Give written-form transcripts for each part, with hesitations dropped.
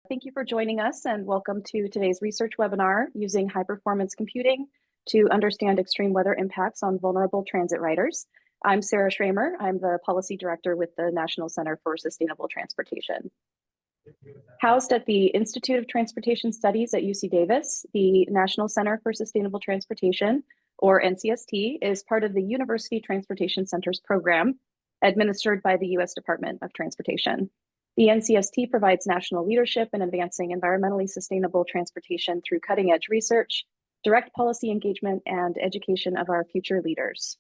Thank you for joining us and welcome to today's research webinar using high performance computing to understand extreme weather impacts on vulnerable transit riders. I'm Sarah Schramer. I'm the Policy Director with the National Center for Sustainable Transportation. Housed at the Institute of Transportation Studies at UC Davis, the National Center for Sustainable Transportation, or NCST, is part of the University Transportation Centers program administered by the U.S. Department of Transportation. The NCST provides national leadership in advancing environmentally sustainable transportation through cutting-edge research, direct policy engagement, and education of our future leaders.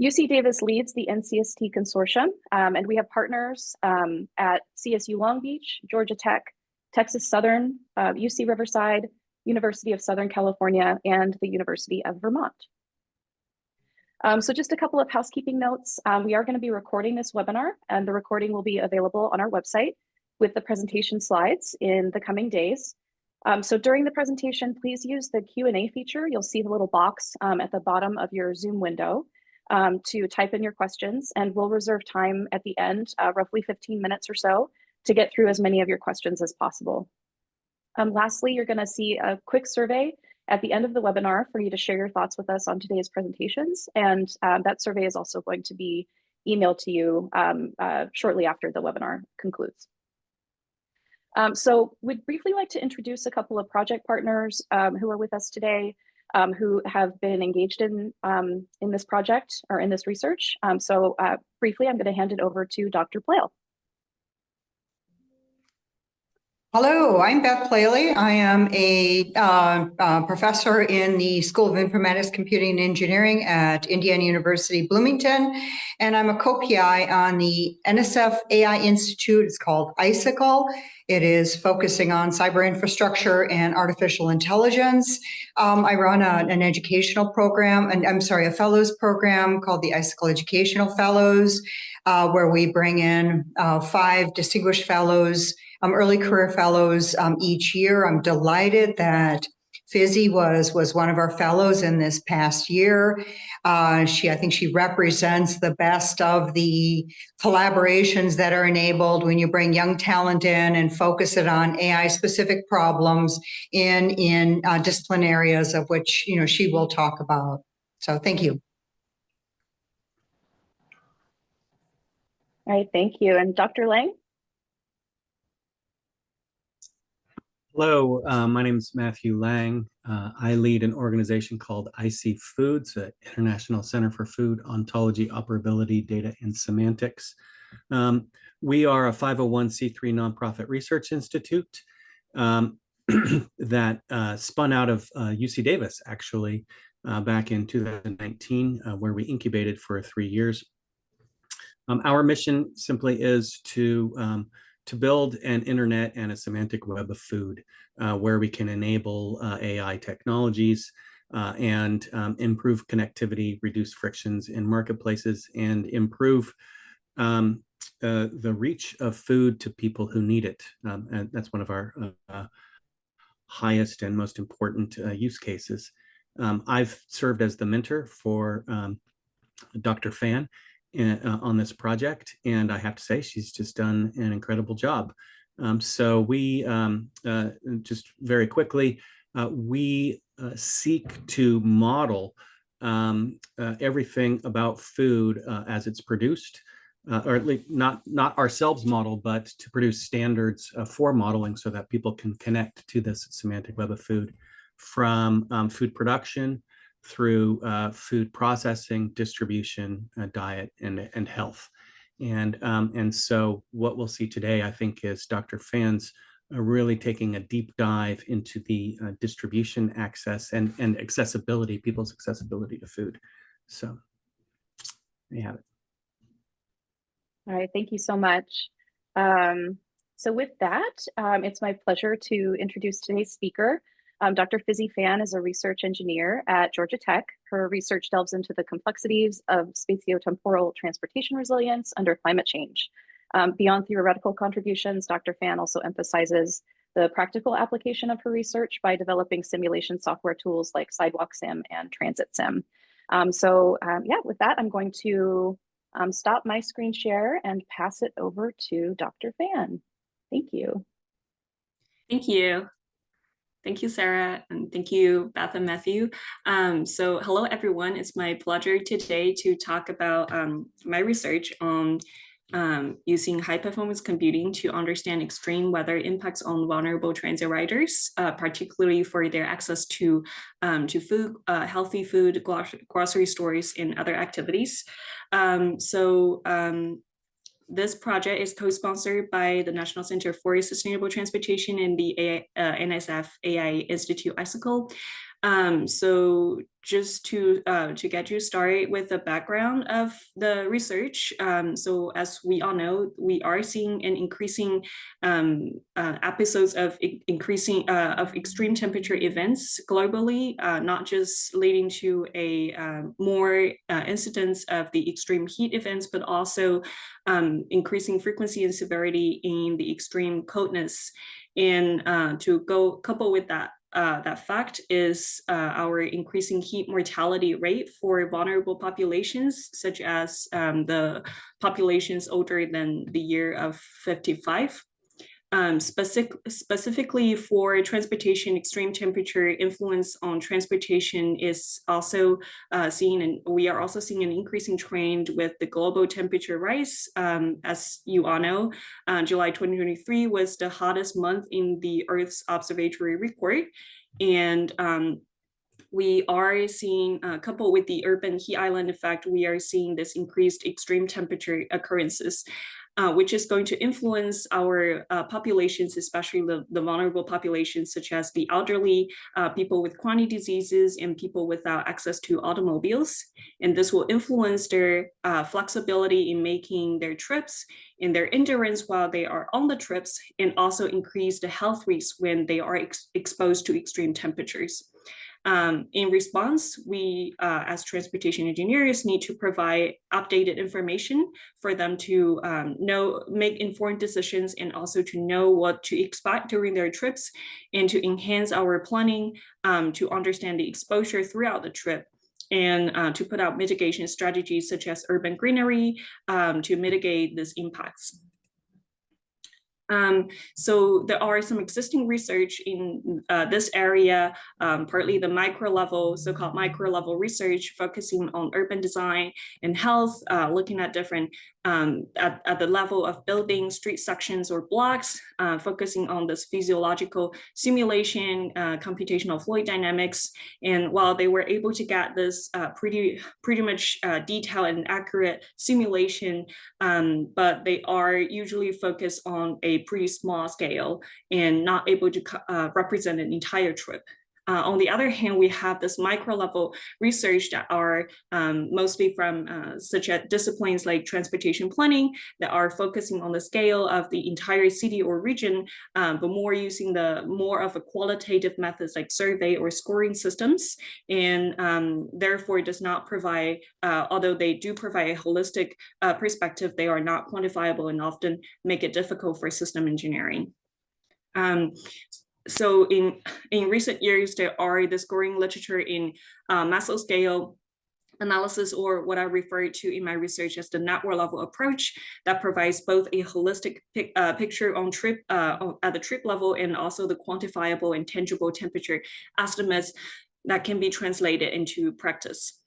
UC Davis leads the NCST consortium, and we have partners at CSU Long Beach, Georgia Tech, Texas Southern, UC Riverside, University of Southern California, and the University of Vermont. So just a couple of housekeeping notes. We are going to be recording this webinar, and the recording will be available on our website with the presentation slides in the coming days. So during the presentation, please use the Q&A feature. You'll see the little box at the bottom of your Zoom window to type in your questions, and we'll reserve time at the end, roughly 15 minutes or so, to get through as many of your questions as possible. Lastly, you're going to see a quick survey at the end of the webinar for you to share your thoughts with us on today's presentations. And that survey is also going to be emailed to you shortly after the webinar concludes. So we'd briefly like to introduce a couple of project partners who are with us today, who have been engaged in this project or in this research. So briefly, I'm going to hand it over to Dr. Plale. Hello, I'm Beth Plale. I am a professor in the School of Informatics, Computing, and Engineering at Indiana University, Bloomington, and I'm a co-PI on the NSF AI Institute. It's called Icicle. It is focusing on cyber infrastructure and artificial intelligence. I run an educational program, a fellows program called the Icicle Educational Fellows, where we bring in 5 distinguished fellows, early career fellows each year. I'm delighted that Fizzy was one of our fellows in this past year. I think she represents the best of the collaborations that are enabled when you bring young talent in and focus it on AI-specific problems in discipline areas of which she will talk about. So thank you. All right, thank you. And Dr. Lang? Hello, my name is Matthew Lang. I lead an organization called IC Foods, International Center for Food Ontology, Operability, Data, and Semantics. We are a 501c3 nonprofit research institute that spun out of UC Davis, actually, back in 2019, where we incubated for 3 years. Our mission simply is to build an internet and a semantic web of food where we can enable AI technologies and improve connectivity, reduce frictions in marketplaces, and improve the reach of food to people who need it. And that's one of our highest and most important use cases. I've served as the mentor for Dr. Fan on this project, and I have to say she's just done an incredible job. So we just very quickly we seek to model everything about food as it's produced, or at least not ourselves model, but to produce standards for modeling so that people can connect to this semantic web of food, from food production through food processing, distribution, diet, and health. And so what we'll see today, I think, is Dr. Fan's really taking a deep dive into the distribution access and accessibility, people's accessibility to food. So there you have it. All right, thank you so much. So with that, it's my pleasure to introduce today's speaker. Dr. Fizzy Fan is a research engineer at Georgia Tech. Her research delves into the complexities of spatiotemporal transportation resilience under climate change. Beyond theoretical contributions, Dr. Fan also emphasizes the practical application of her research by developing simulation software tools like SidewalkSim and TransitSim. Yeah, with that, I'm going to stop my screen share and pass it over to Dr. Fan. Thank you. Thank you. Thank you, Sarah, and thank you, Beth and Matthew. So hello, everyone. It's my pleasure today to talk about my research on using high-performance computing to understand extreme weather impacts on vulnerable transit riders, particularly for their access to food, healthy food, grocery stores, and other activities. This project is co-sponsored by the National Center for Sustainable Transportation and the NSF AI Institute ICICL. So just to get you started with the background of the research. So as we all know, we are seeing an increasing episodes of extreme temperature events globally, not just leading to a more incidence of the extreme heat events, but also increasing frequency and severity in the extreme coldness. And to go couple with that, that fact is our increasing heat mortality rate for vulnerable populations, such as the populations older than the year of 55. Specifically for transportation, extreme temperature influence on transportation is also seen, and we are also seeing an increasing trend with the global temperature rise. As you all know, July 2023 was the hottest month in the Earth's observatory record, and we are seeing, coupled with the urban heat island effect, we are seeing this increased extreme temperature occurrences, which is going to influence our populations, especially the vulnerable populations, such as the elderly, people with chronic diseases, and people without access to automobiles. And this will influence their flexibility in making their trips and their endurance while they are on the trips, and also increase the health risks when they are exposed to extreme temperatures. In response, we as transportation engineers need to provide updated information for them to make informed decisions, and also to know what to expect during their trips, and to enhance our planning to understand the exposure throughout the trip, and to put out mitigation strategies such as urban greenery to mitigate these impacts. So there are some existing research in this area, partly the micro level, so-called micro level research, focusing on urban design and health, looking at different, at the level of building, street sections or blocks, focusing on this physiological simulation, computational fluid dynamics. And while they were able to get this pretty much detailed and accurate simulation, but they are usually focused on a pretty small scale and not able to represent an entire trip. On the other hand, we have this micro level research that are mostly from such as disciplines like transportation planning, that are focusing on the scale of the entire city or region, but more using more of a qualitative methods like survey or scoring systems, and therefore does not provide, although they do provide a holistic perspective, they are not quantifiable and often make it difficult for system engineering. So in recent years, there are the scoring literature in mesoscale analysis, or what I refer to in my research as the network level approach, that provides both a holistic picture on at the trip level, and also the quantifiable and tangible temperature estimates that can be translated into practice.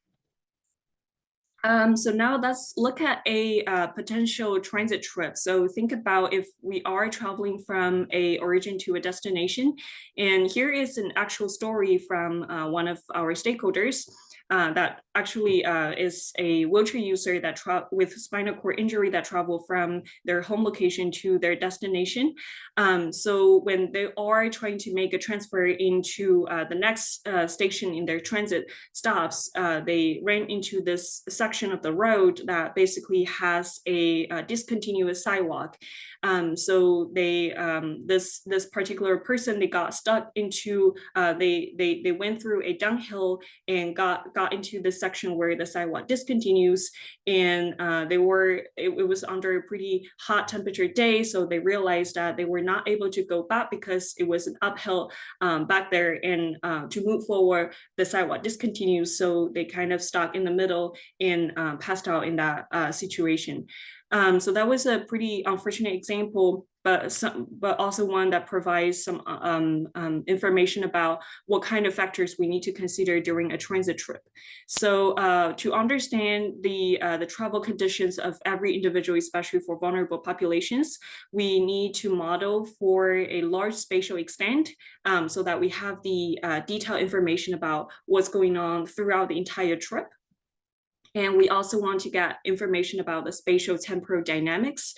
So now let's look at a potential transit trip. So think about if we are traveling from a origin to a destination, and here is an actual story from one of our stakeholders. That actually is a wheelchair user that with spinal cord injury that travel from their home location to their destination. So when they are trying to make a transfer into the next station in their transit stops, they ran into this section of the road that basically has a discontinuous sidewalk. So they this particular person, they got stuck into they went through a downhill and got into the section where the sidewalk discontinues, and it was under a pretty hot temperature day, so they realized that they were not able to go back because it was an uphill back there, and to move forward the sidewalk discontinues, so they kind of stuck in the middle and passed out in that situation. So that was a pretty unfortunate example, but also one that provides some information about what kind of factors we need to consider during a transit trip. So to understand the travel conditions of every individual, especially for vulnerable populations, we need to model for a large spatial extent so that we have the detailed information about what's going on throughout the entire trip. And we also want to get information about the spatial temporal dynamics.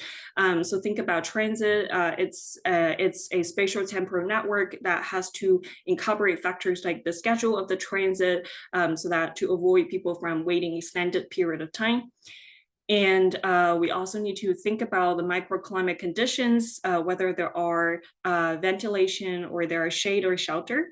So think about transit. It's a spatial temporal network that has to incorporate factors like the schedule of the transit, so that to avoid people from waiting extended period of time. And we also need to think about the microclimate conditions, whether there are ventilation or there are shade or shelter.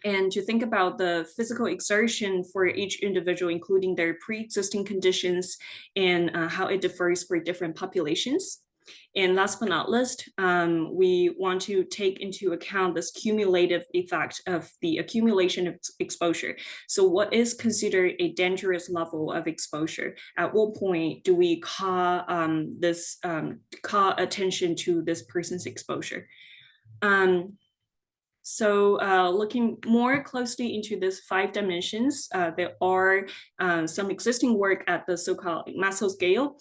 And to think about the physical exertion for each individual, including their pre-existing conditions and how it differs for different populations. And last but not least, we want to take into account this cumulative effect of the accumulation of exposure. So what is considered a dangerous level of exposure? At what point do we call attention to this person's exposure? So looking more closely into these 5 dimensions, there are some existing work at the so-called mesoscale.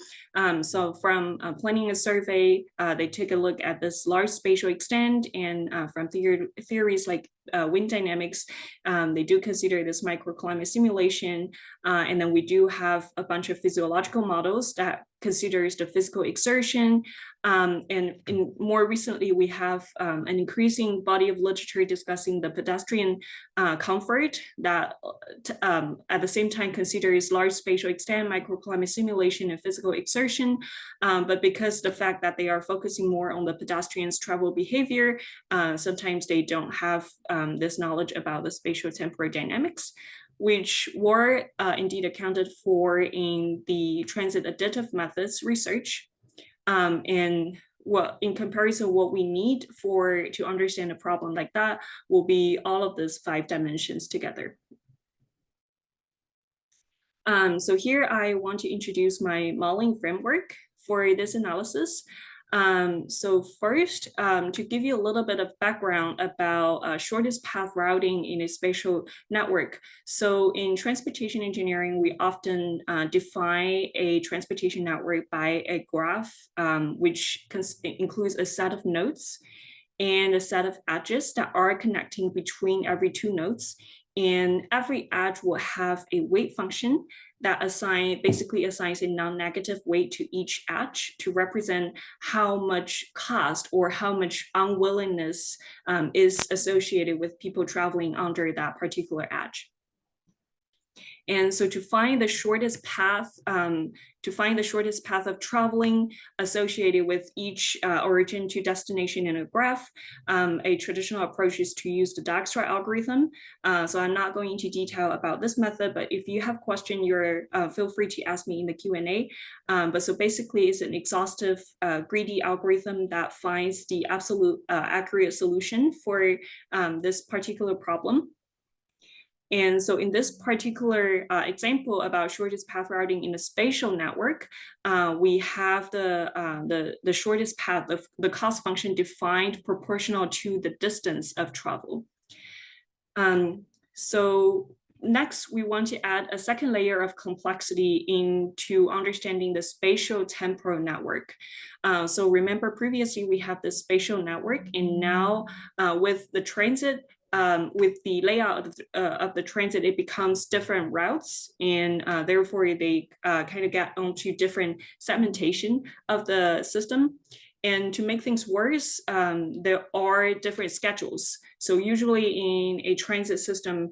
So from planning a survey, they take a look at this large spatial extent, and from theories like wind dynamics, they do consider this microclimate simulation. And then we do have a bunch of physiological models that considers the physical exertion. And more recently, we have an increasing body of literature discussing the pedestrian comfort that at the same time considers large spatial extent, microclimate simulation, and physical exertion. But because the fact that they are focusing more on the pedestrians' travel behavior, sometimes they don't have this knowledge about the spatial temporal dynamics, which were indeed accounted for in the transit additive methods research. And in comparison, what we need to understand a problem like that will be all of these 5 dimensions together. So here I want to introduce my modeling framework for this analysis. So first, to give you a little bit of background about shortest path routing in a spatial network. So in transportation engineering, we often define a transportation network by a graph, which includes a set of nodes and a set of edges that are connecting between every 2 nodes. And every edge will have a weight function that basically assigns a non-negative weight to each edge to represent how much cost or how much unwillingness is associated with people traveling under that particular edge. And so to find the shortest path of traveling associated with each origin to destination in a graph, a traditional approach is to use the Dijkstra algorithm. So I'm not going into detail about this method, but if you have questions, feel free to ask me in the Q&A. But so basically, it's an exhaustive, greedy algorithm that finds the absolute accurate solution for this particular problem. And so in this particular example about shortest path routing in a spatial network, we have the shortest path of the cost function defined proportional to the distance of travel. So next, we want to add a second layer of complexity into understanding the spatial temporal network. So remember previously we have the spatial network, and now with the transit, with the layout of the transit, it becomes different routes, and therefore they kind of get onto different segmentation of the system. And to make things worse, there are different schedules. So usually in a transit system,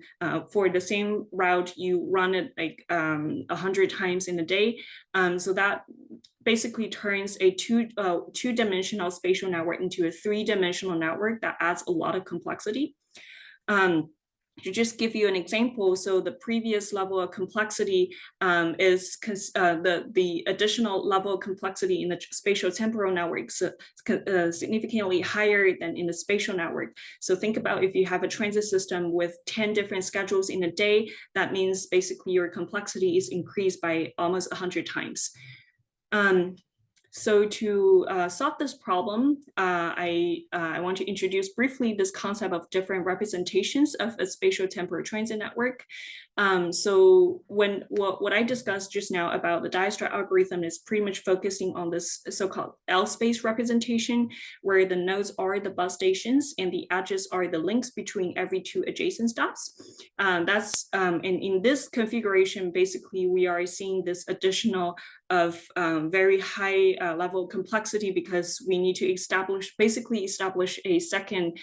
for the same route, you run it like 100 times in a day. So that basically turns a two-dimensional spatial network into a 3-dimensional network that adds a lot of complexity. to just give you an example, so the previous level of complexity is the additional level of complexity in the spatiotemporal network significantly higher than in the spatial network. So think about if you have a transit system with 10 different schedules in a day, that means basically your complexity is increased by almost 100 times. So to solve this problem, I want to introduce briefly this concept of different representations of a spatiotemporal transit network. So what I discussed just now about the Dijkstra algorithm is pretty much focusing on this so-called L-space representation, where the nodes are the bus stations and the edges are the links between every two adjacent stops. And in this configuration, basically we are seeing this additional of very high level complexity, because we need to basically establish a second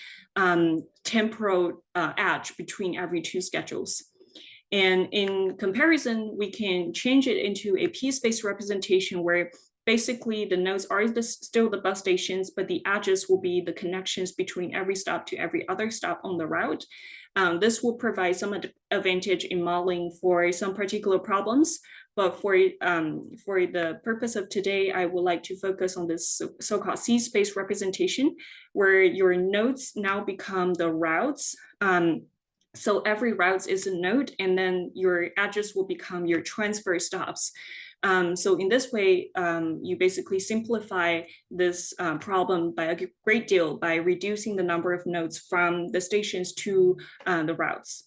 temporal edge between every two schedules. And in comparison, we can change it into a p-space representation where basically the nodes are still the bus stations, but the edges will be the connections between every stop to every other stop on the route. This will provide some advantage in modeling for some particular problems. But for the purpose of today, I would like to focus on this so-called C-space representation, where your nodes now become the routes. So every route is a node, and then your edges will become your transfer stops. So in this way, you basically simplify this problem by a great deal by reducing the number of nodes from the stations to the routes.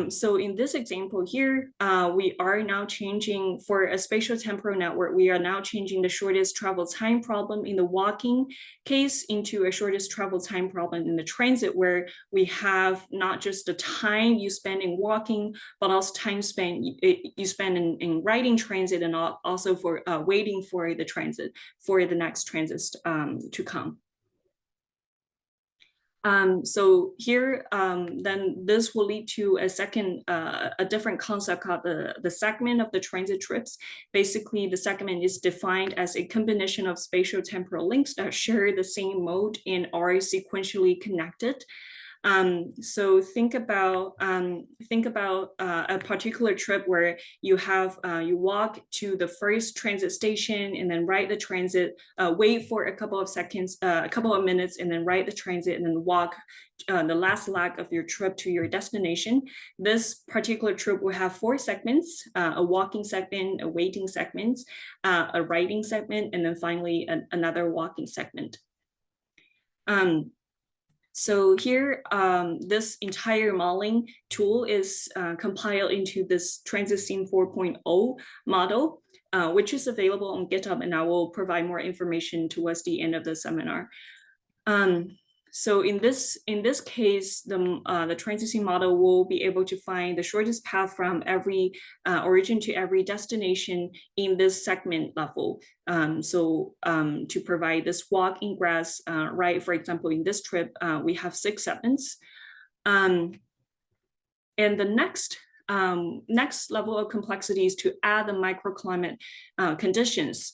So in this example here, we are now changing for a spatiotemporal network, we are now changing the shortest travel time problem in the walking case into a shortest travel time problem in the transit, where we have not just the time you spend in walking, but also time spent you spend in riding transit, and also for waiting for the transit, for the next transit to come. So here, then this will lead to a different concept called the segment of the transit trips. Basically, the segment is defined as a combination of spatiotemporal links that share the same mode and are sequentially connected. So think about a particular trip where you have you walk to the first transit station and then ride the transit, wait for a couple of seconds, a couple of minutes, and then ride the transit, and then walk the last leg of your trip to your destination. This particular trip will have 4 segments: a walking segment, a waiting segment, a riding segment, and then finally another walking segment. So here, this entire modeling tool is compiled into this TransitSim 4.0 model, which is available on GitHub, and I will provide more information towards the end of the seminar. So in this case, the TransitSim model will be able to find the shortest path from every origin to every destination in this segment level. To provide this walk, ingress, right? For example, in this trip, we have 6 segments. And the next level of complexity is to add the microclimate conditions.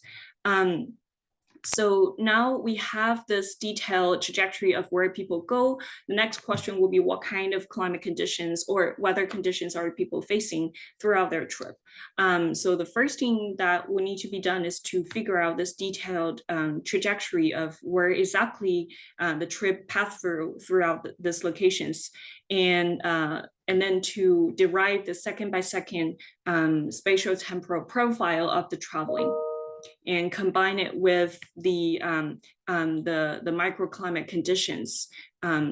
So now we have this detailed trajectory of where people go. The next question will be what kind of climate conditions or weather conditions are people facing throughout their trip. So the first thing that will need to be done is to figure out this detailed trajectory of where exactly the trip passed throughout these locations. And then to derive the second by second spatiotemporal profile of the traveling, and combine it with the microclimate conditions,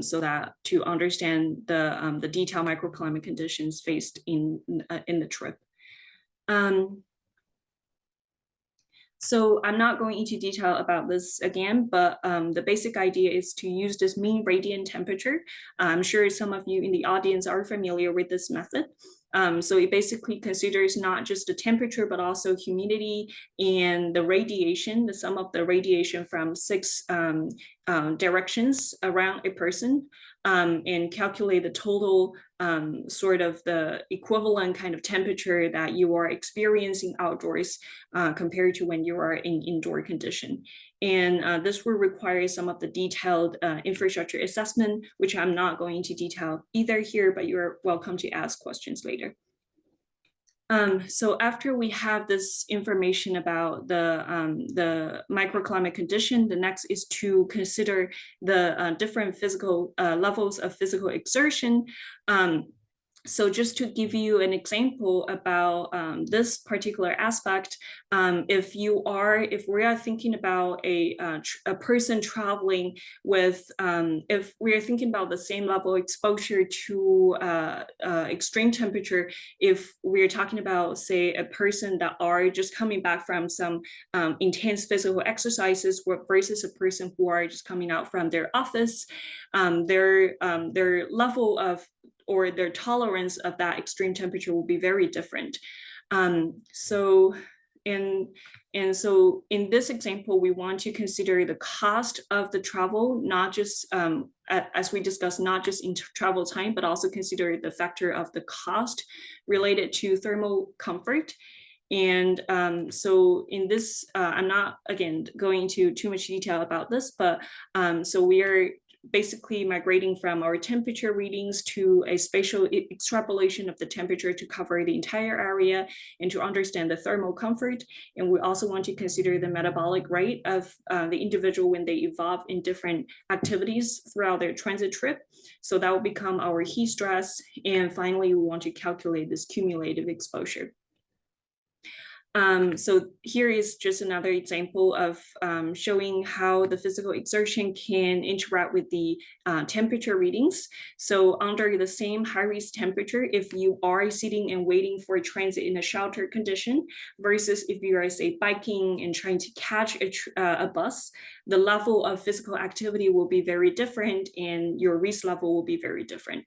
so that to understand the detailed microclimate conditions faced in the trip. So I'm not going into detail about this again, but the basic idea is to use this mean radiant temperature. I'm sure some of you in the audience are familiar with this method. So it basically considers not just the temperature, but also humidity and the radiation, the sum of the radiation from 6 directions around a person, and calculate the total sort of the equivalent kind of temperature that you are experiencing outdoors compared to when you are in indoor condition. And this will require some of the detailed infrastructure assessment, which I'm not going to detail either here, but you're welcome to ask questions later. So after we have this information about the microclimate condition, the next is to consider the different physical levels of physical exertion. So just to give you an example about this particular aspect, if we are thinking about a person traveling with, if we are thinking about the same level of exposure to extreme temperature, if we're talking about, say, a person that are just coming back from some intense physical exercises versus a person who are just coming out from their office, their level of or their tolerance of that extreme temperature will be very different. So in this example, we want to consider the cost of the travel, not just, as we discussed, not just in travel time, but also consider the factor of the cost related to thermal comfort. And so in this, I'm not, again, going into too much detail about this, but so we are basically migrating from our temperature readings to a spatial extrapolation of the temperature to cover the entire area and to understand the thermal comfort. And we also want to consider the metabolic rate of the individual when they evolve in different activities throughout their transit trip. So that will become our heat stress. And finally, we want to calculate this cumulative exposure. So here is just another example of showing how the physical exertion can interact with the temperature readings. So under the same high-risk temperature, if you are sitting and waiting for transit in a sheltered condition versus if you are, say, biking and trying to catch a bus, the level of physical activity will be very different and your risk level will be very different.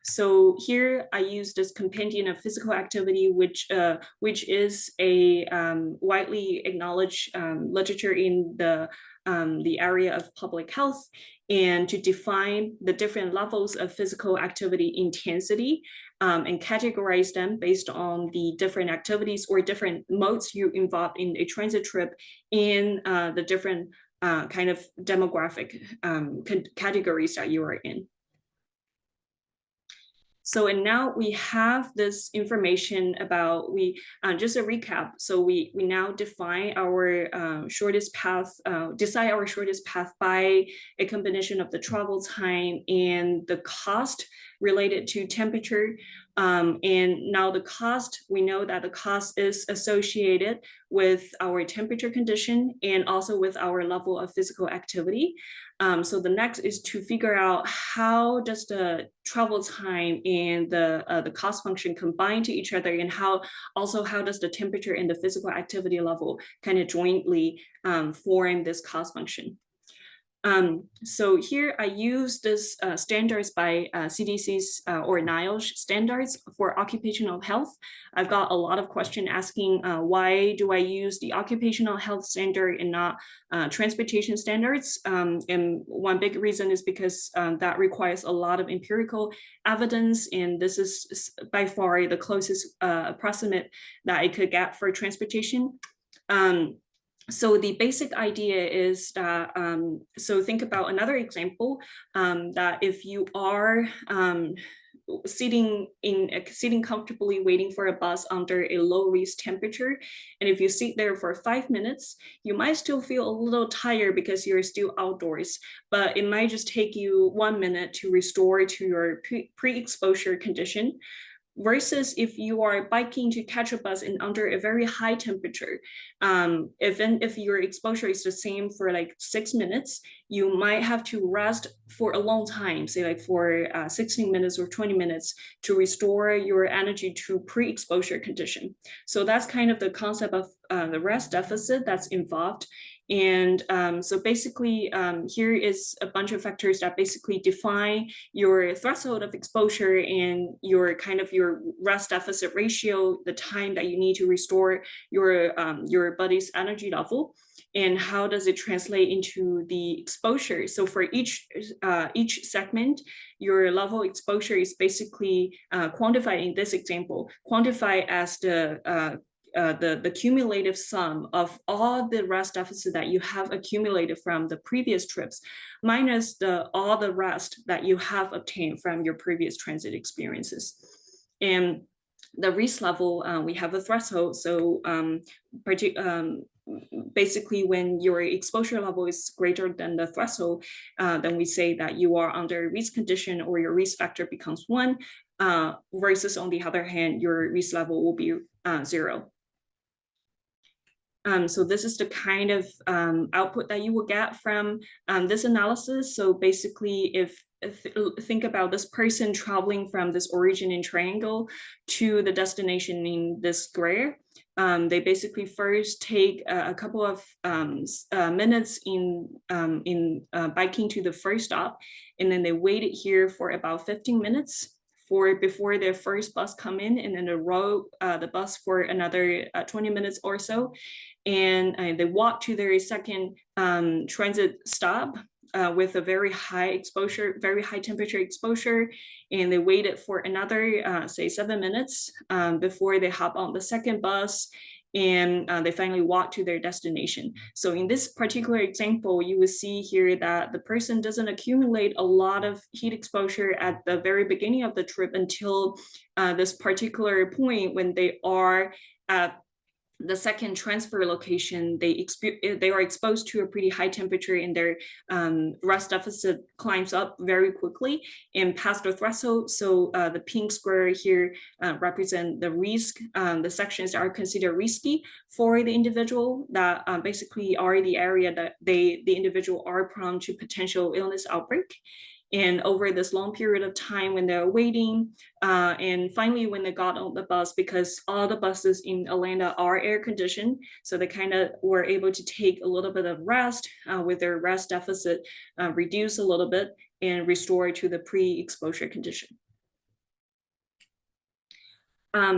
So here I use this compendium of physical activity, which is a widely acknowledged literature in the area of public health, and to define the different levels of physical activity intensity and categorize them based on the different activities or different modes you involve in a transit trip in the different kind of demographic categories that you are in. So, and now we have this information about, just a recap. So we now define our shortest path, decide our shortest path by a combination of the travel time and the cost related to temperature. And now the cost, we know that the cost is associated with our temperature condition and also with our level of physical activity. So the next is to figure out how does the travel time and the cost function combine to each other, and how does the temperature and the physical activity level kind of jointly form this cost function. So here I use this standards by CDC's or NIOSH standards for occupational health. I've got a lot of questions asking why do I use the occupational health standard and not transportation standards? And one big reason is because that requires a lot of empirical evidence, and this is by far the closest approximate that I could get for transportation. So the basic idea is that, so think about another example, that if you are sitting comfortably waiting for a bus under a low risk temperature, and if you sit there for 5 minutes, you might still feel a little tired because you're still outdoors, but it might just take you 1 minute to restore to your pre-exposure condition. Versus if you are biking to catch a bus in under a very high temperature, if your exposure is the same for like 6 minutes, you might have to rest for a long time, say like for 16 minutes or 20 minutes to restore your energy to pre-exposure condition. So that's kind of the concept of the rest deficit that's involved. And so basically, here is a bunch of factors that basically define your threshold of exposure and your kind of your rest deficit ratio, the time that you need to restore your body's energy level. and how does it translate into the exposure. So for each segment, your level exposure is basically quantified in this example, quantified as the cumulative sum of all the rest deficit that you have accumulated from the previous trips, minus all the rest that you have obtained from your previous transit experiences. And the risk level, we have a threshold. So basically when your exposure level is greater than the threshold, then we say that you are under risk condition or your risk factor becomes 1, versus on the other hand, your risk level will be 0. So this is the kind of output that you will get from this analysis. So basically, think about this person traveling from this origin in triangle to the destination in this square. They basically first take a couple of minutes in biking to the first stop, and then they waited here for about 15 minutes before their first bus come in, and then they rode the bus for another 20 minutes or so. And they walked to their second transit stop with a very high exposure, very high temperature exposure. And they waited for another, say 7 minutes before they hop on the second bus. And they finally walk to their destination. So in this particular example, you will see here that the person doesn't accumulate a lot of heat exposure at the very beginning of the trip until this particular point when they are at the second transfer location. They are exposed to a pretty high temperature, and their rest deficit climbs up very quickly and past the threshold. So the pink square here represent the risk, the sections that are considered risky for the individual, that basically are the area that the individual are prone to potential illness outbreak. And over this long period of time when they're waiting, and finally when they got on the bus, because all the buses in Atlanta are air conditioned, so they kind of were able to take a little bit of rest with their rest deficit reduce a little bit and restore to the pre-exposure condition.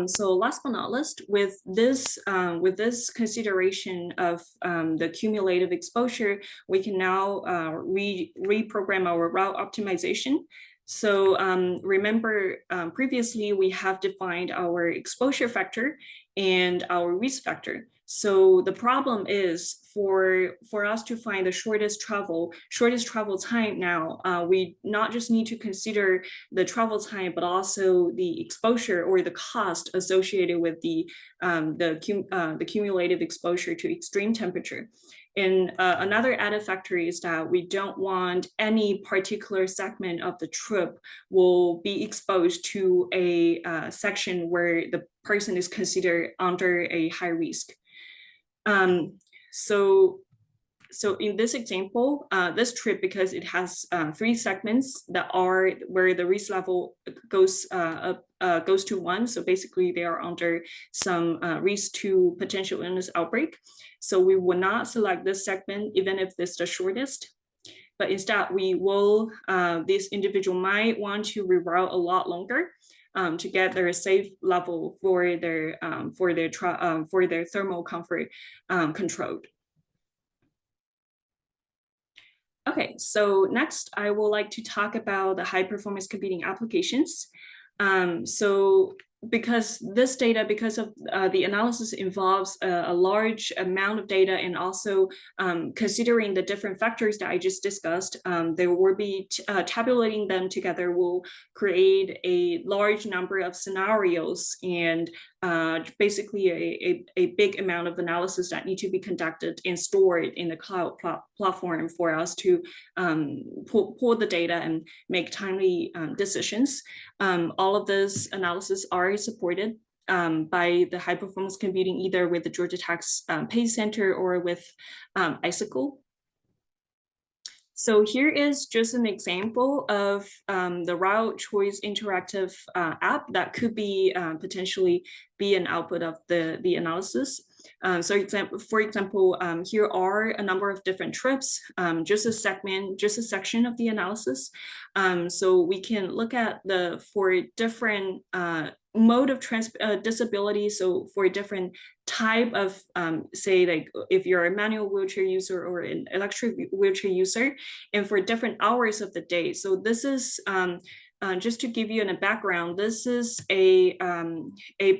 So last but not least, with this consideration of the cumulative exposure, we can now reprogram our route optimization. So remember, previously we have defined our exposure factor and our risk factor. So the problem is for us to find the shortest travel time now, we not just need to consider the travel time, but also the exposure or the cost associated with the cumulative exposure to extreme temperature. And another added factor is that we don't want any particular segment of the trip will be exposed to a section where the person is considered under a high risk. So in this example, this trip, because it has 3 segments that are where the risk level goes to 1. So basically they are under some risk to potential illness outbreak. So we will not select this segment, even if it's the shortest. But instead we will, this individual might want to reroute a lot longer to get their safe level for their thermal comfort controlled. Okay, so next I would like to talk about the high performance computing applications. So because this data, because of the analysis involves a large amount of data, and also considering the different factors that I just discussed, there will be tabulating them together will create a large number of scenarios, and basically a big amount of analysis that need to be conducted and stored in the cloud platform for us to pull the data and make timely decisions. All of this analysis are supported by the high performance computing, either with the Georgia Tech's PACE Center or with Icicle. So here is just an example of the route choice interactive app that could be potentially be an output of the analysis. For example, here are a number of different trips, just a section of the analysis. So we can look at for different mode of disability. So for different type of, say, like if you're a manual wheelchair user or an electric wheelchair user, and for different hours of the day. So this is just to give you a background, this is a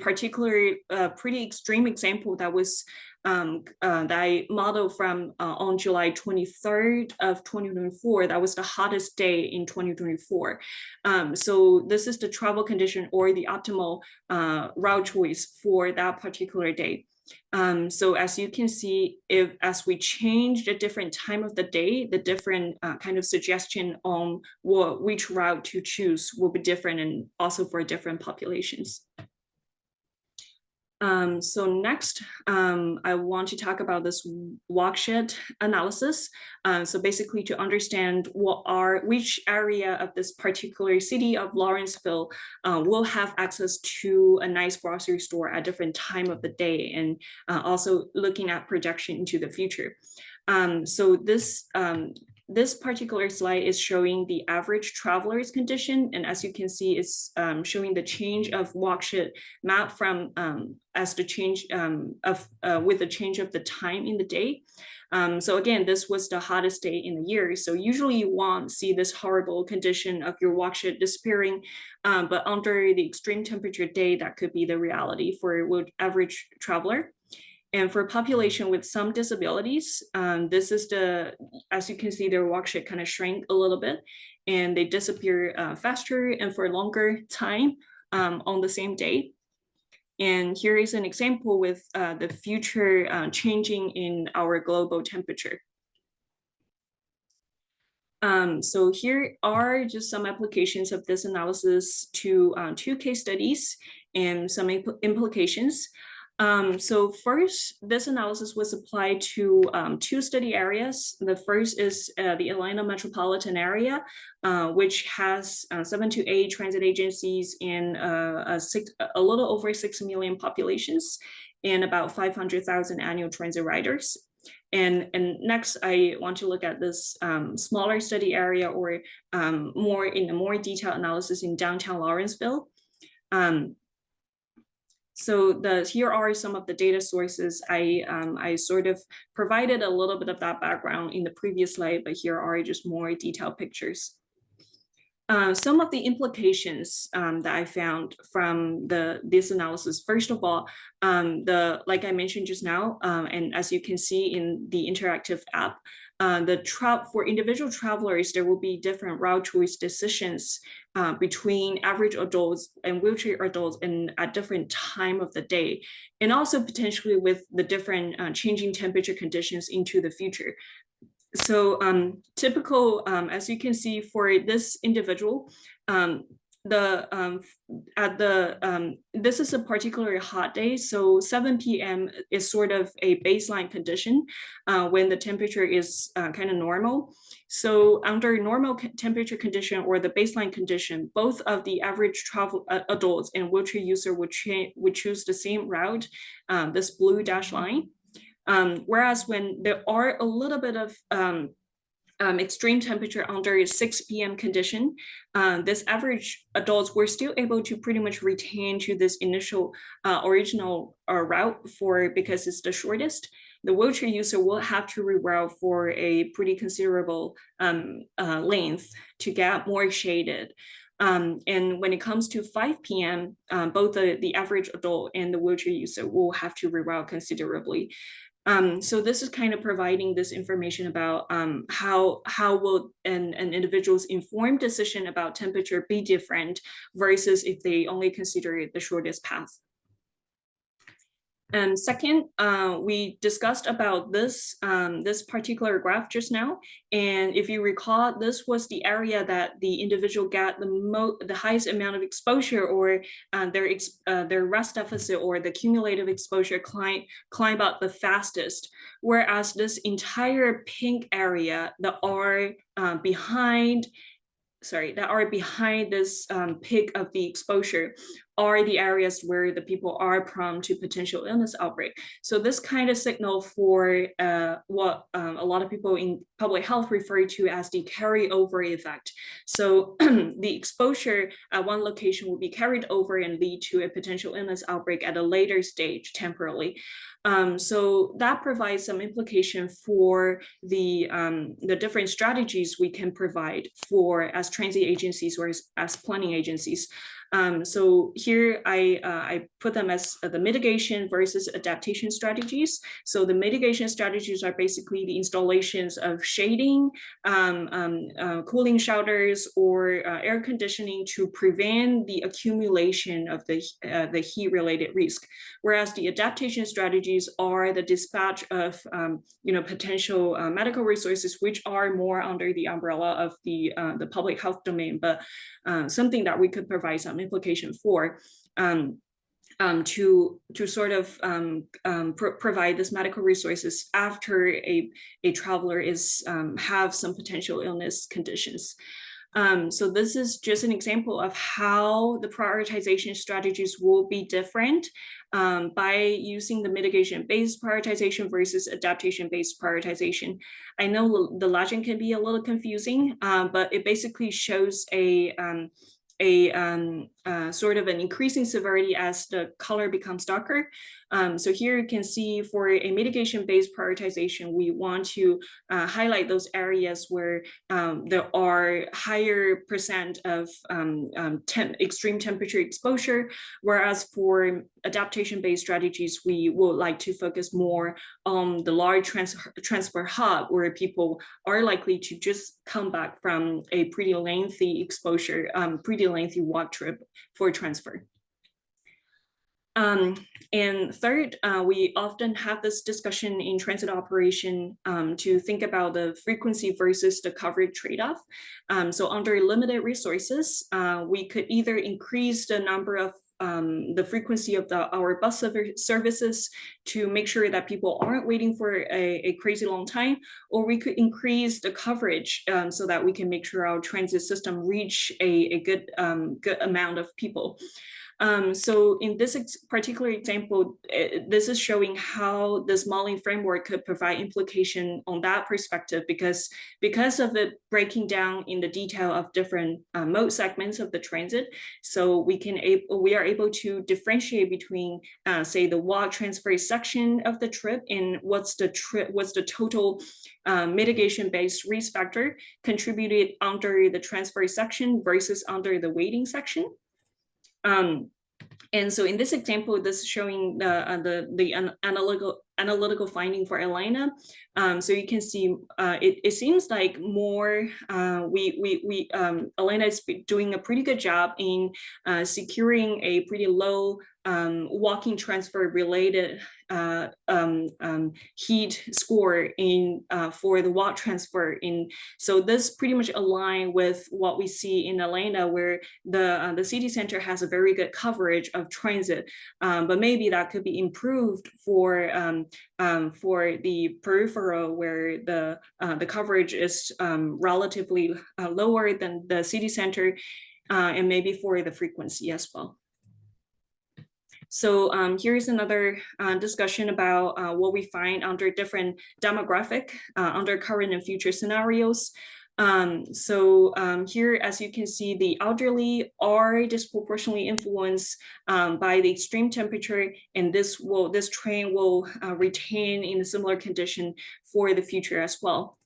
particular pretty extreme example that was that I modeled from on July 23rd of 2024. That was the hottest day in 2024. So this is the travel condition or the optimal route choice for that particular day. So as you can see, as we change the different time of the day, the different kind of suggestion on which route to choose will be different, and also for different populations. So next, I want to talk about this watershed analysis. So basically to understand which area of this particular city of Lawrenceville will have access to a nice grocery store at different time of the day, and also looking at projection into the future. So this particular slide is showing the average traveler's condition, and as you can see, it's showing the change of watershed map from as the change with the change of the time in the day. So again, this was the hottest day in the year. So usually you won't see this horrible condition of your watershed disappearing, but under the extreme temperature day, that could be the reality for average traveler. And for population with some disabilities, this is as you can see, their watershed kind of shrank a little bit, and they disappear faster and for a longer time on the same day. And here is an example with the future changing in our global temperature. So here are just some applications of this analysis to 2 case studies and some implications. So first, this analysis was applied to 2 study areas. The first is the Atlanta metropolitan area, which has 7 to 8 transit agencies in a little over 6 million populations and about 500,000 annual transit riders. And next, I want to look at this smaller study area, or more detailed analysis in downtown Lawrenceville. So here are some of the data sources. I sort of provided a little bit of that background in the previous slide, but here are just more detailed pictures. Some of the implications that I found from this analysis. First of all, like I mentioned just now, and as you can see in the interactive app, for individual travelers, there will be different route choice decisions between average adults and wheelchair adults and at different time of the day, and also potentially with the different changing temperature conditions into the future. So typical, as you can see for this individual, this is a particularly hot day. So 7 p.m. is sort of a baseline condition when the temperature is kind of normal. So under normal temperature condition or the baseline condition, both of the average travel adults and wheelchair user would choose the same route, this blue dashed line. Whereas when there are a little bit of extreme temperature under 6 p.m. condition, this average adults were still able to pretty much retain to this initial original route because it's the shortest. The wheelchair user will have to reroute for a pretty considerable length to get more shaded. And when it comes to 5 p.m., both the average adult and the wheelchair user will have to reroute considerably. So this is kind of providing this information about how will an individual's informed decision about temperature be different versus if they only consider the shortest path. And second, we discussed about this particular graph just now. And if you recall, this was the area that the individual got the highest amount of exposure, or their rest deficit or the cumulative exposure climb up the fastest. Whereas this entire pink area that are behind this peak of the exposure are the areas where the people are prone to potential illness outbreak. So this kind of signal for what a lot of people in public health refer to as the carryover effect. So the exposure at one location will be carried over and lead to a potential illness outbreak at a later stage temporarily. So that provides some implication for the different strategies we can provide for as transit agencies or as planning agencies. So here I put them as the mitigation versus adaptation strategies. So the mitigation strategies are basically the installations of shading, cooling shelters, or air conditioning to prevent the accumulation of the heat-related risk. Whereas the adaptation strategies are the dispatch of potential medical resources, which are more under the umbrella of the public health domain, but something that we could provide some implication for. To sort of provide this medical resources after a traveler is have some potential illness conditions. So this is just an example of how the prioritization strategies will be different by using the mitigation-based prioritization versus adaptation-based prioritization. I know the logic can be a little confusing, but it basically shows a sort of an increasing severity as the color becomes darker. So here you can see for a mitigation-based prioritization, we want to highlight those areas where there are higher percent of extreme temperature exposure, whereas for adaptation-based strategies, we would like to focus more on the large transfer hub where people are likely to just come back from a pretty lengthy exposure, pretty lengthy walk trip for transfer. And third, we often have this discussion in transit operation to think about the frequency versus the coverage trade-off. So under limited resources, we could either increase the number of the frequency of our bus services to make sure that people aren't waiting for a crazy long time, or we could increase the coverage so that we can make sure our transit system reach a good amount of people. So in this particular example, this is showing how this modeling framework could provide implication on that perspective, because of the breaking down in the detail of different mode segments of the transit. So we are able to differentiate between, say, the walk transfer section of the trip and what's the total mitigation-based risk factor contributed under the transfer section versus under the waiting section. And so in this example, this is showing the analytical finding for Atlanta. So you can see it seems like more Atlanta is doing a pretty good job in securing a pretty low walking transfer related heat score for the walk transfer. So this pretty much align with what we see in Atlanta, where the city center has a very good coverage of transit, but maybe that could be improved for the peripheral, where the coverage is relatively lower than the city center, and maybe for the frequency as well. So here's another discussion about what we find under different demographic, under current and future scenarios. Here, as you can see, the elderly are disproportionately influenced by the extreme temperature, and this trend will retain in a similar condition for the future as well.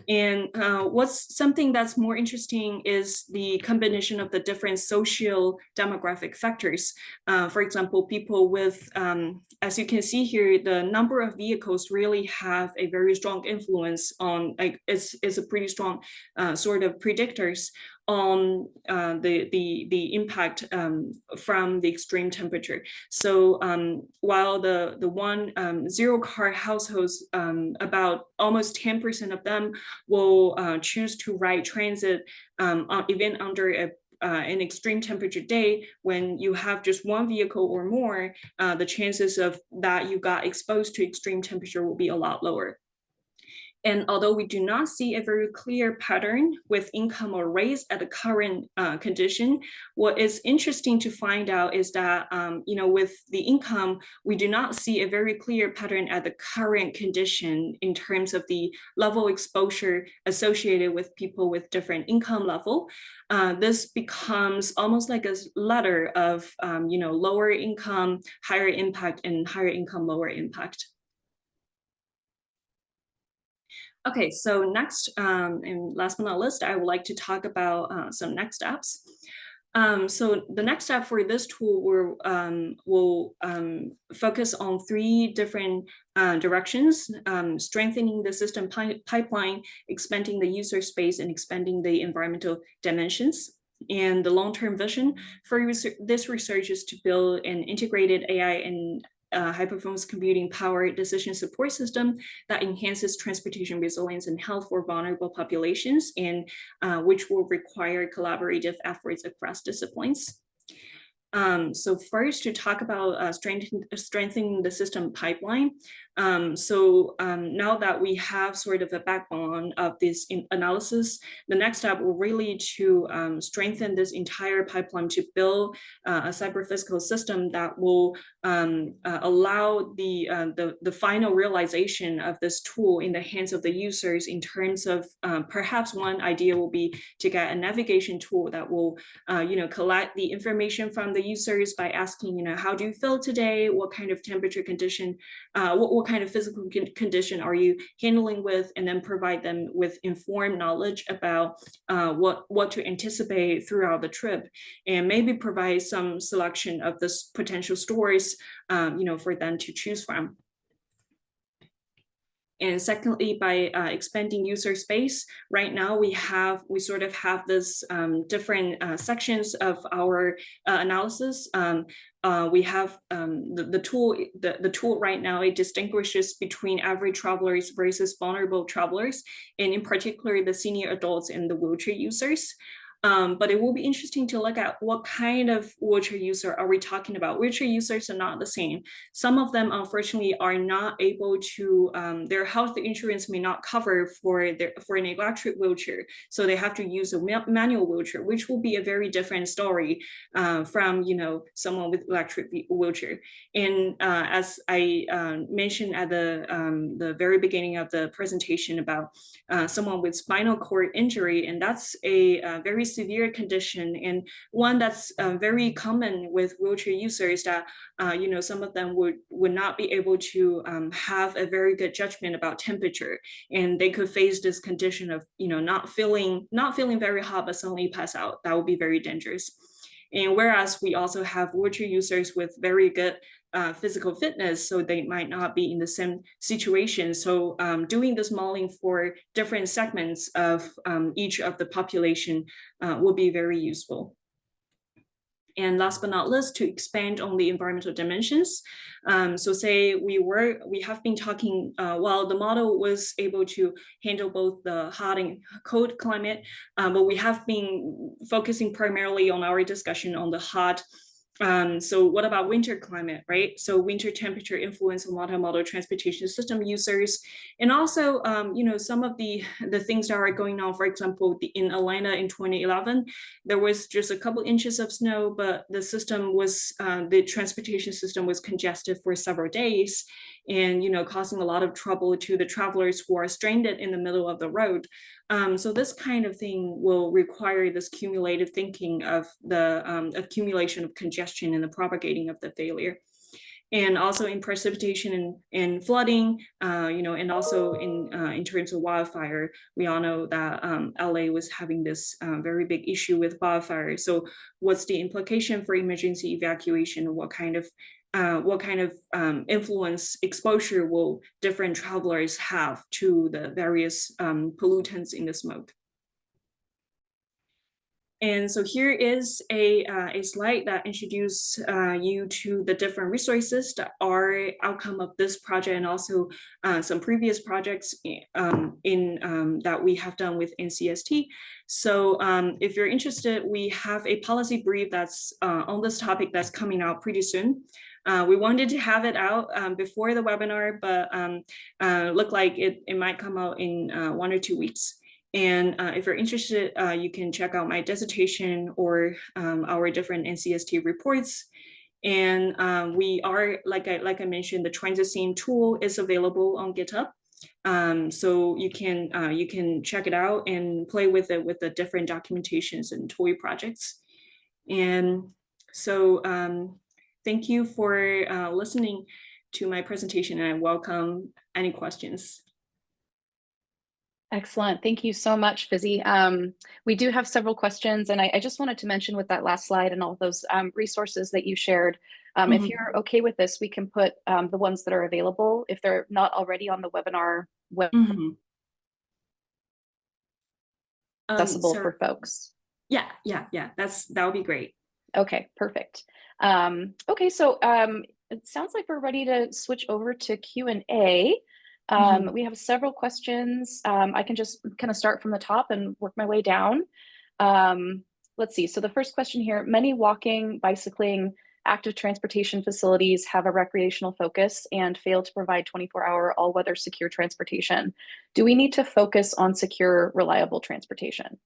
And what's something that's more interesting is the combination of the different social demographic factors. For example, people with, as you can see here, the number of vehicles really have a very strong influence on, is a pretty strong sort of predictors on the impact from the extreme temperature. So while the zero car households, about almost 10% of them will choose to ride transit even under an extreme temperature day, when you have just one vehicle or more, the chances of that you got exposed to extreme temperature will be a lot lower. And although we do not see a very clear pattern with income or race at the current condition, what is interesting to find out is that, with the income, we do not see a very clear pattern at the current condition in terms of the level exposure associated with people with different income level. This becomes almost like a ladder of, lower income, higher impact, and higher income, lower impact. Okay, so next, and last but not least, I would like to talk about some next steps. So the next step for this tool will focus on 3 different directions: strengthening the system pipeline, expanding the user space, and expanding the environmental dimensions. And the long-term vision for this research is to build an integrated AI and high-performance computing power decision support system that enhances transportation resilience and health for vulnerable populations, and which will require collaborative efforts across disciplines. So first, to talk about strengthening the system pipeline. Now that we have sort of a backbone of this analysis, the next step will really to strengthen this entire pipeline to build a cyber-physical system that will allow the final realization of this tool in the hands of the users, in terms of perhaps one idea will be to get a navigation tool that will collect the information from the users by asking, how do you feel today? What kind of temperature condition, what kind of physical condition are you handling with? And then provide them with informed knowledge about what to anticipate throughout the trip, and maybe provide some selection of this potential stores, for them to choose from. And secondly, by expanding user space, right now we sort of have this different sections of our analysis. We have the tool right now, it distinguishes between average travelers versus vulnerable travelers, and in particular the senior adults and the wheelchair users. But it will be interesting to look at what kind of wheelchair user are we talking about. Wheelchair users are not the same. Some of them, unfortunately, are not able to, their health insurance may not cover for an electric wheelchair. So they have to use a manual wheelchair, which will be a very different story from, someone with electric wheelchair. And as I mentioned at the very beginning of the presentation about someone with spinal cord injury, and that's a very severe condition, and one that's very common with wheelchair users, that some of them would not be able to have a very good judgment about temperature, and they could face this condition of not feeling very hot but suddenly pass out. That would be very dangerous. And whereas we also have wheelchair users with very good physical fitness, so they might not be in the same situation. So doing this modeling for different segments of each of the population will be very useful. And last but not least, to expand on the environmental dimensions. So say we have been talking, while the model was able to handle both the hot and cold climate, but we have been focusing primarily on our discussion on the hot. So what about winter climate, right? So winter temperature influence on multimodal transportation system users. And also, some of the things that are going on, for example, in Atlanta in 2011, there was just a couple inches of snow, but the system was, the transportation system was congested for several days, and causing a lot of trouble to the travelers who are stranded in the middle of the road. So this kind of thing will require this cumulative thinking of the accumulation of congestion and the propagating of the failure. And also in precipitation and flooding, and also in terms of wildfire, we all know that LA was having this very big issue with wildfire. So what's the implication for emergency evacuation? What kind of influence exposure will different travelers have to the various pollutants in the smoke? And so here is a slide that introduces you to the different resources that are outcome of this project, and also some previous projects that we have done with NCST. So if you're interested, we have a policy brief that's on this topic that's coming out pretty soon. We wanted to have it out before the webinar, but looked like it might come out in 1 or 2 weeks. And if you're interested, you can check out my dissertation or our different NCST reports. And we are, like I mentioned, the TransitSim tool is available on GitHub. So you can check it out and play with it with the different documentations and toy projects. And so thank you for listening to my presentation, and I welcome any questions. Excellent. Thank you so much, Fizzy. We do have several questions, and I just wanted to mention with that last slide and all those resources that you shared, if you're okay with this, we can put the ones that are available if they're not already on the webinar web accessible for folks. Yeah, that would be great. Okay, perfect. Okay, so it sounds like we're ready to switch over to Q&A. We have several questions. I can just kind of start from the top and work my way down. Let's see. So the first question here, many walking, bicycling, active transportation facilities have a recreational focus and fail to provide 24-hour all-weather secure transportation. Do we need to focus on secure, reliable transportation?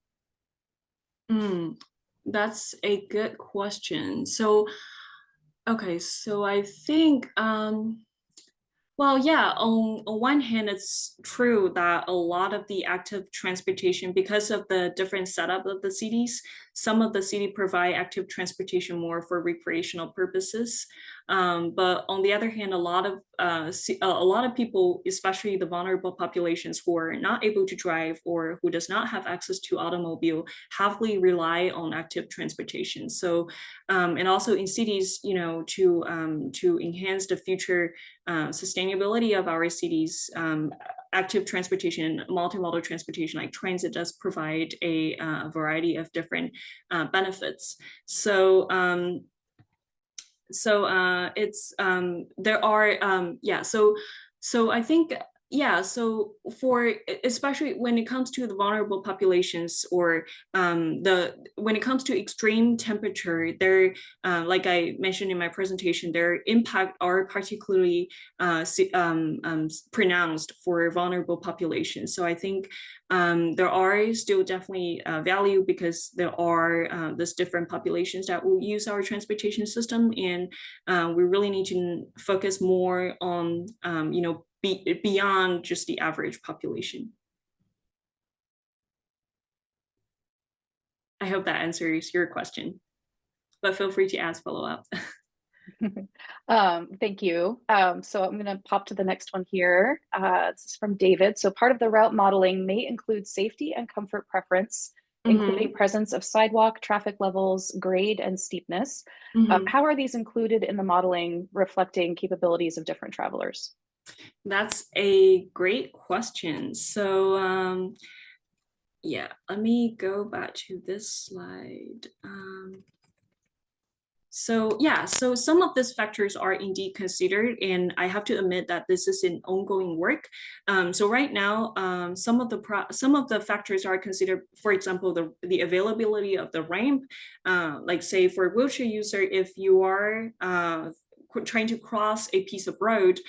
That's a good question. So, okay, so I think, well, yeah, on one hand, it's true that a lot of the active transportation, because of the different setup of the cities, some of the city provide active transportation more for recreational purposes. But on the other hand, a lot of people, especially the vulnerable populations who are not able to drive or who does not have access to automobile, heavily rely on active transportation. So, and also in cities, you know, to enhance the future sustainability of our cities, active transportation, multimodal transportation like transit does provide a variety of different benefits. So it's there are so I think, yeah, so for especially when it comes to the vulnerable populations or when it comes to extreme temperature, there like I mentioned in my presentation, their impact are particularly pronounced for vulnerable populations. So I think there are still definitely value because there are these different populations that will use our transportation system, and we really need to focus more on you know, beyond just the average population. I hope that answers your question, but feel free to ask follow-up. Thank you. So I'm going to pop to the next one here. This is from David. So part of the route modeling may include safety and comfort preference, including presence of sidewalk, traffic levels, grade, and steepness. How are these included in the modeling, reflecting capabilities of different travelers? That's a great question. So yeah, let me go back to this slide. So yeah, so some of these factors are indeed considered, and I have to admit that this is an ongoing work. So right now, some of the factors are considered. For example, the availability of the ramp. Like say for a wheelchair user, if you are trying to cross a piece of road,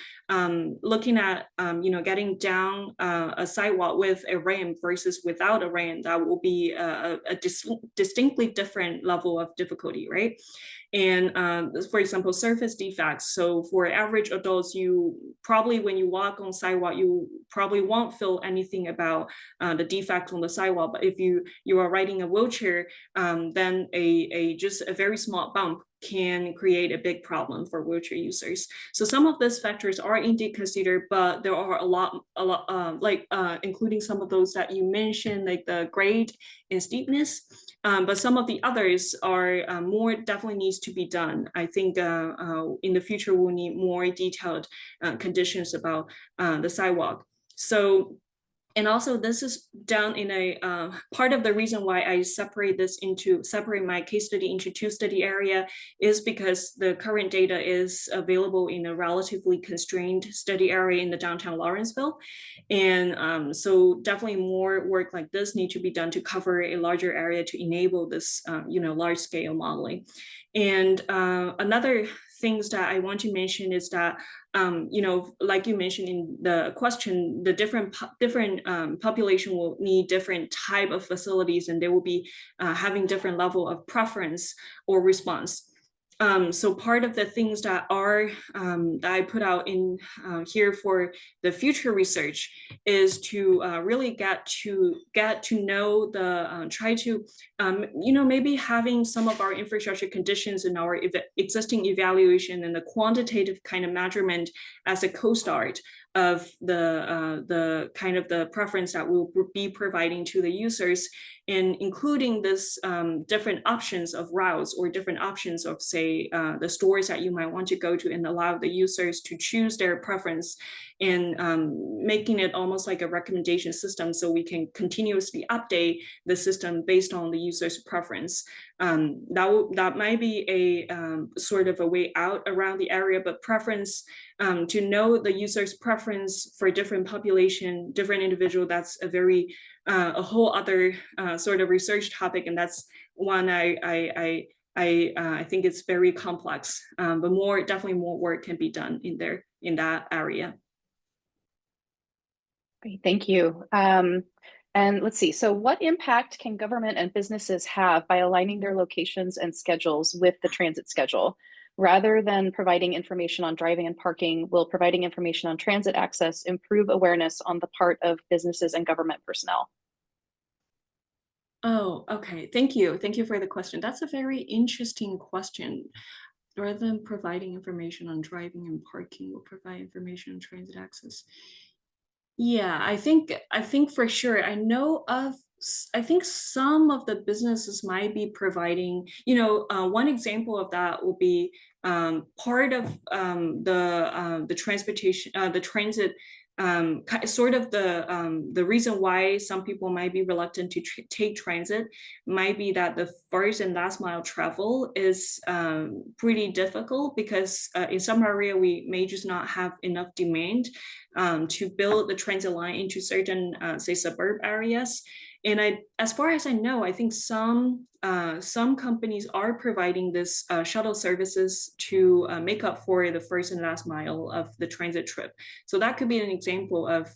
looking at you know, getting down a sidewalk with a ramp versus without a ramp, that will be a distinctly different level of difficulty, right? And for example, surface defects. So for average adults, you probably, when you walk on sidewalk, you probably won't feel anything about the defect on the sidewalk. But if you are riding a wheelchair, then just a very small bump can create a big problem for wheelchair users. So some of these factors are indeed considered, but there are a lot like including some of those that you mentioned, like the grade and steepness. But some of the others are more definitely needs to be done. I think in the future we'll need more detailed conditions about the sidewalk. So, And also this is done in a part of the reason why I separate my case study into 2 study area is because the current data is available in a relatively constrained study area in the downtown Lawrenceville. And so definitely more work like this need to be done to cover a larger area to enable this large scale modeling. And another things that I want to mention is that like you mentioned in the question, the different population will need different type of facilities, and they will be having different level of preference or response. So part of the things that are that I put out in here for the future research is to really get to know the try to maybe having some of our infrastructure conditions in our existing evaluation and the quantitative kind of measurement as a co-start of the kind of the preference that we'll be providing to the users, and including this different options of routes or different options of, say, the stores that you might want to go to, and allow the users to choose their preference, and making it almost like a recommendation system, so we can continuously update the system based on the user's preference. That might be a sort of a way out around the area, but preference, to know the user's preference for different population, different individual, that's a whole other sort of research topic, and that's one I think it's very complex, but definitely more work can be done in that area. Great, thank you. And let's see, so what impact can government and businesses have by aligning their locations and schedules with the transit schedule? Rather than providing information on driving and parking, will providing information on transit access improve awareness on the part of businesses and government personnel? Oh, okay. Thank you. Thank you for the question. That's a very interesting question. Rather than providing information on driving and parking, will provide information on transit access. Yeah, I think for sure. I think some of the businesses might be providing, one example of that will be part of the transportation, the transit, sort of the reason why some people might be reluctant to take transit might be that the first and last mile travel is pretty difficult, because in some area we may just not have enough demand to build the transit line into certain, say, suburb areas. And as far as I know, I think some companies are providing this shuttle services to make up for the first and last mile of the transit trip. So that could be an example of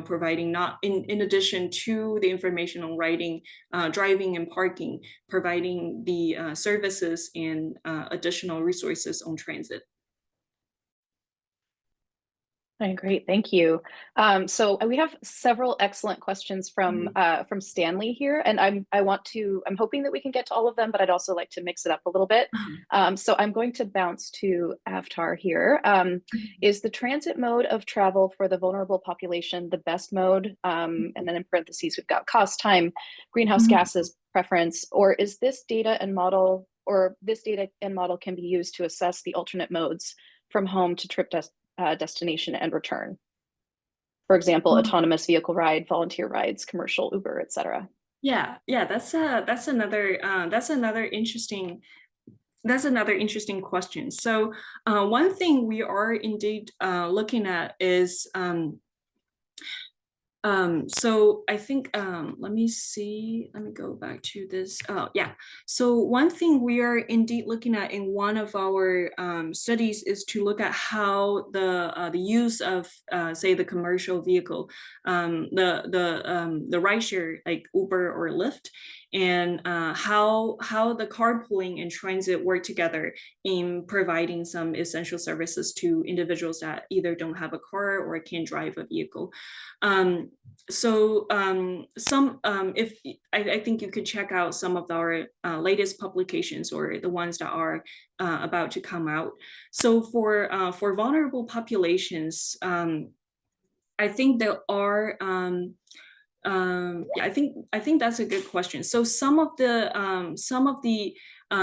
providing, not in addition to the information on driving and parking, providing the services and additional resources on transit. Great, thank you. So we have several excellent questions from Stanley here, and I'm hoping that we can get to all of them, but I'd also like to mix it up a little bit. So I'm going to bounce to Avtar here. Is the transit mode of travel for the vulnerable population the best mode? And then in parentheses, we've got cost, time, greenhouse gases, preference, or is this data and model can be used to assess the alternate modes from home to trip destination and return? For example, autonomous vehicle ride, volunteer rides, commercial Uber, etc. Yeah, that's another interesting question. So one thing we are indeed looking at is so I think let me go back to this. Yeah, so one thing we are indeed looking at in one of our studies is to look at how the use of say the commercial vehicle, the rideshare like Uber or Lyft, and how the carpooling and transit work together in providing some essential services to individuals that either don't have a car or can't drive a vehicle. So if I think you could check out some of our latest publications, or the ones that are about to come out. So for vulnerable populations, I think there are yeah, I think that's a good question. So some of the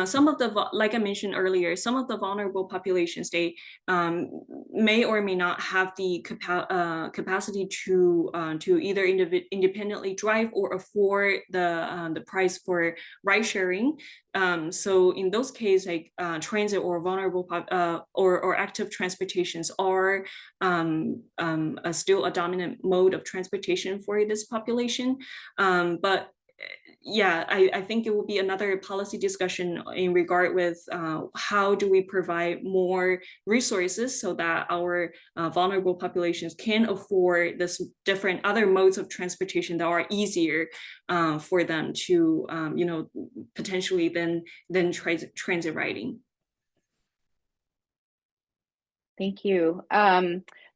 some of the, like I mentioned earlier, some of the vulnerable populations, they may or may not have the capacity to either independently drive or afford the price for ride sharing. So in those cases, like transit or vulnerable or active transportations are still a dominant mode of transportation for this population. But yeah, I think it will be another policy discussion in regard with how do we provide more resources so that our vulnerable populations can afford this different other modes of transportation that are easier for them to, potentially than transit riding. Thank you.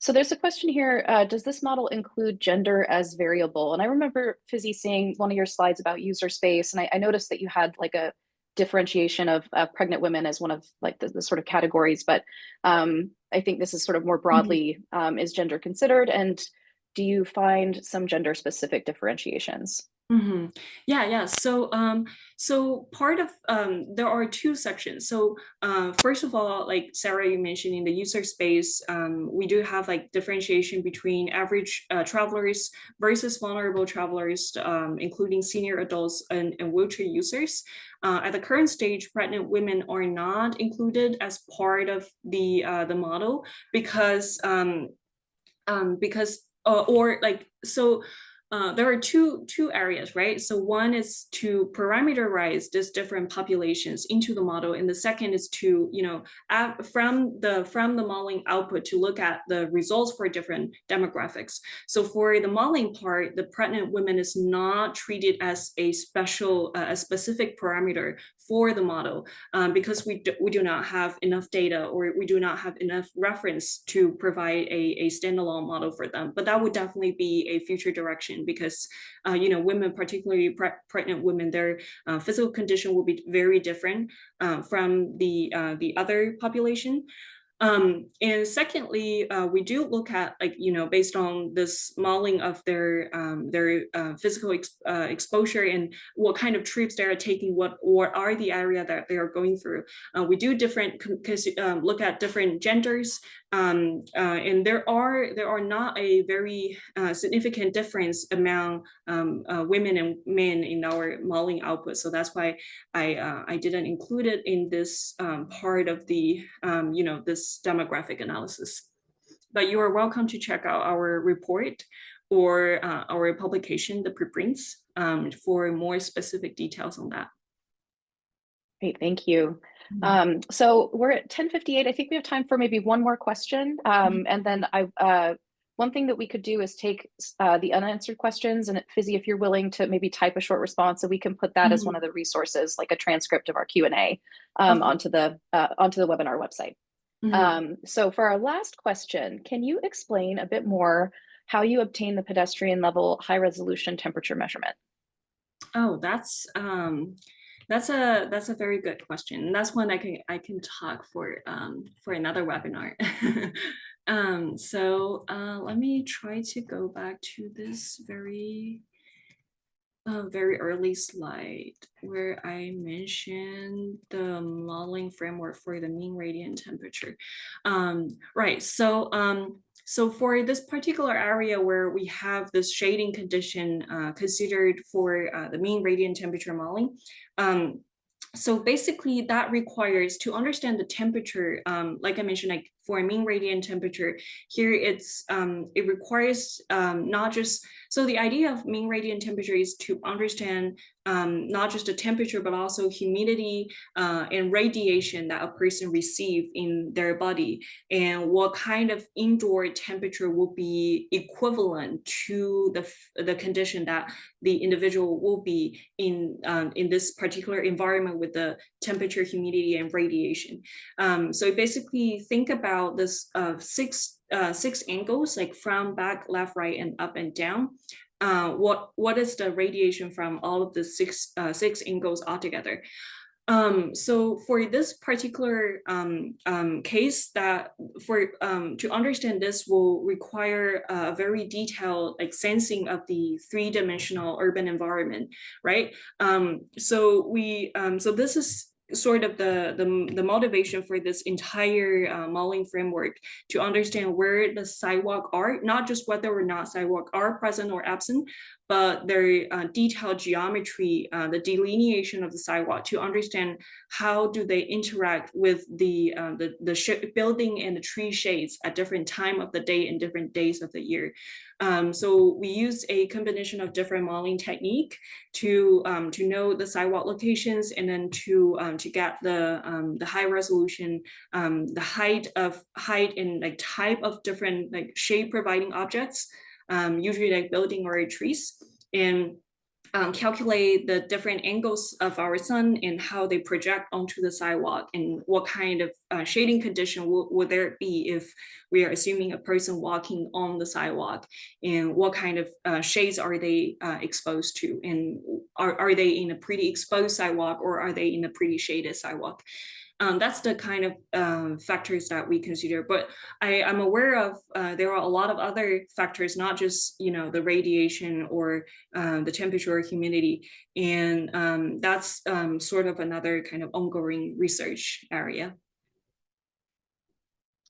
So there's a question here. Does this model include gender as variable? And I remember, Fizzy, seeing one of your slides about user space, and I noticed that you had like a differentiation of pregnant women as one of like the sort of categories, but I think this is sort of more broadly, is gender considered? And do you find some gender specific differentiations? Yeah. So part of there are two sections. So first of all, like Sarah, you mentioned in the user space, we do have like differentiation between average travelers versus vulnerable travelers, including senior adults and wheelchair users. At the current stage, pregnant women are not included as part of the model because there are two areas, right? So one is to parameterize these different populations into the model, and the second is to, from the modeling output to look at the results for different demographics. So for the modeling part, the pregnant women is not treated as a specific parameter for the model because we do not have enough data, or we do not have enough reference to provide a standalone model for them. But that would definitely be a future direction, because women, particularly pregnant women, their physical condition will be very different from the other population. And secondly, we do look at, like, based on this modeling of their physical exposure and what kind of trips they are taking, what are the area that they are going through. We do look at different genders, and there are not a very significant difference among women and men in our modeling output. So that's why I didn't include it in this part of the this demographic analysis. But you are welcome to check out our report or our publication, the preprints, for more specific details on that. Great, thank you. So we're at 10:58. I think we have time for maybe one more question. And then one thing that we could do is take the unanswered questions, and Fizzy, if you're willing to maybe type a short response, so we can put that as one of the resources, like a transcript of our Q&A, onto the webinar website. So for our last question, can you explain a bit more how you obtain the pedestrian level high resolution temperature measurement? Oh, that's a very good question. That's one I can talk for another webinar. So let me try to go back to this very early slide where I mentioned the modeling framework for the mean radiant temperature. Right. So for this particular area where we have this shading condition considered for the mean radiant temperature modeling, so basically that requires to understand the temperature, like I mentioned, like for a mean radiant temperature, here it requires not just, so the idea of mean radiant temperature is to understand not just the temperature, but also humidity and radiation that a person receives in their body, and what kind of indoor temperature will be equivalent to the condition that the individual will be in this particular environment with the temperature, humidity, and radiation. So basically think about this six angles, like from back, left, right, and up and down. What is the radiation from all of the six angles altogether? So for this particular case, that to understand this will require a very detailed sensing of the three-dimensional urban environment, right? So this is sort of the motivation for this entire modeling framework, to understand where the sidewalk are, not just whether or not sidewalk are present or absent, but their detailed geometry, the delineation of the sidewalk, to understand how do they interact with the building and the tree shades at different time of the day and different days of the year. So we used a combination of different modeling technique to know the sidewalk locations, and then to get the high resolution, the height and like type of different like shade providing objects, usually like building or trees, and calculate the different angles of our sun and how they project onto the sidewalk, and what kind of shading condition would there be if we are assuming a person walking on the sidewalk, and what kind of shades are they exposed to, and are they in a pretty exposed sidewalk, or are they in a pretty shaded sidewalk. That's the kind of factors that we consider. But I'm aware of there are a lot of other factors, not just the radiation or the temperature or humidity, and that's sort of another kind of ongoing research area.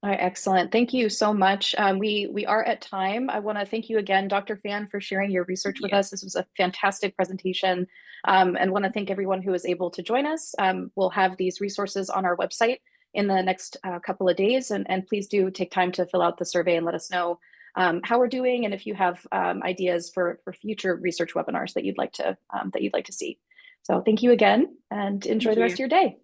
All right, excellent. Thank you so much. We are at time. I want to thank you again, Dr. Fan, for sharing your research with us. This was a fantastic presentation, and want to thank everyone who was able to join us. We'll have these resources on our website in the next couple of days, and please do take time to fill out the survey and let us know how we're doing, and if you have ideas for future research webinars that you'd like to see. So thank you again, and enjoy the rest of your day.